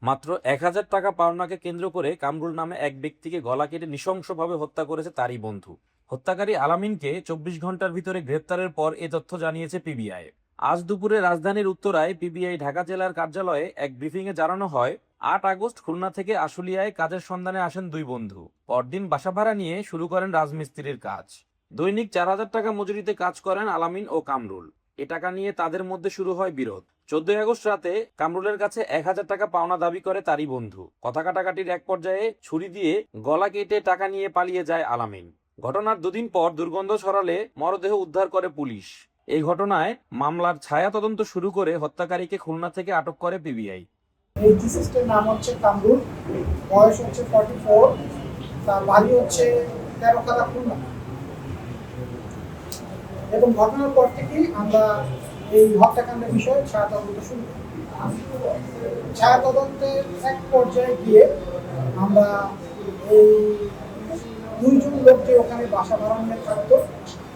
মাত্র ১,০০০ টাকা পাওনাকে কেন্দ্র করে কামরুল নামে এক ব্যক্তিকে গলা কেটে নৃশংসভাবে হত্যা করেছে তারই বন্ধু। হত্যাকারী আলামিনকে ২৪ ঘন্টার ভিতরে গ্রেপ্তারের পর এ তথ্য জানিয়েছে পিবিআই। আজ দুপুরে রাজধানীর উত্তরায় পিবিআই ঢাকা জেলার কার্যালয়ে এক ব্রিফিংয়ে জানানো হয়, ৮ আগস্ট খুলনা থেকে আশুলিয়ায় কাজের সন্ধানে আসেন দুই বন্ধু। পরদিন বাসা ভাড়া নিয়ে শুরু করেন রাজমিস্ত্রির কাজ। দৈনিক ৪,০০০ টাকা মজুরিতে কাজ করেন আলামিন ও কামরুল। এ টাকা নিয়ে তাদের মধ্যে শুরু হয় বিরোধ। ১৪ আগস্ট রাতে কামরুলের কাছে ১,০০০ টাকা পাওনা দাবি করে তারই বন্ধু। কথা কাটাকাটির এক পর্যায়ে ছুরি দিয়ে গলা কেটে টাকা নিয়ে পালিয়ে যায় আলামিন। ঘটনার দুদিন পর দুর্গন্ধ ছড়ালে মরদেহ উদ্ধার করে পুলিশ। এই ঘটনায় মামলার ছায়া তদন্ত শুরু করে হত্যাকারীকে খুলনা থেকে আটক করে পিবিআই। এই ডিসিজটার নাম হচ্ছে কামরুল, বয়স হচ্ছে 44, তার বাড়ি হচ্ছে তেরোখাদা খুলনা। এবং ঘটনার পর থেকেই আমরা এই হত্যাকাণ্ডের বিষয়ে ছায়া তদন্ত শুরু করি। ছায়া তদন্তের এক পর্যায়ে গিয়ে আমরা এই দুইজন লোক যে ওখানে বাসা ভাড়া নিয়ে থাকতো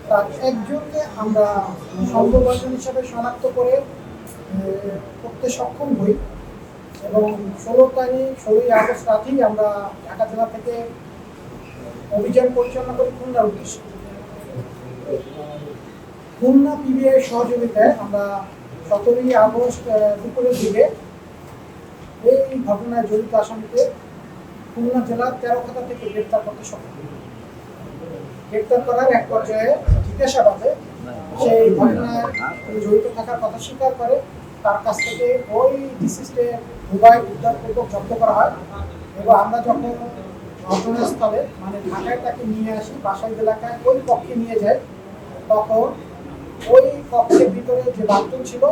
তার একজনকে আমরা সন্দেহভাজন হিসাবে শনাক্ত করে করতে সক্ষম হই এবং ১৬ই আগস্ট রাতেই আমরা ঢাকা জেলা থেকে অভিযান পরিচালনা করি খুলনার উদ্দেশ্যে। খুলনা পিবিআই সহযোগিতায় আমরা ১৭ই আগস্ট দুপুরের দিকে এই ঘটনায় জড়িত আসামিকে খুলনা জেলার তেরোখাদা থেকে গ্রেপ্তার করতে সক্ষম হই। গ্রেপ্তার করার এক পর্যায়ে জিজ্ঞাসাবাদে সেই ঘটনায় জড়িত থাকার কথা স্বীকার করে। তার কাছ থেকে ওই ডিসিজে মোবাইল উদ্ধারপূর্বক জব্দ করা হয় এবং আমরা যখন ঘটনাস্থলে মানে ঢাকায় তাকে নিয়ে আসি, বাসাইল এলাকায় ওই কক্ষে নিয়ে যাই, তখন ওই কক্ষের ভিতরে যে বাথরুম ছিল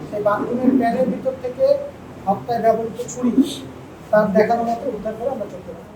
সেই বাথরুমের প্যানের ভিতর থেকে হত্যায় ব্যবহৃত ছুরি তার দেখানো মতো উদ্ধার করে আমরা চলতে পারি।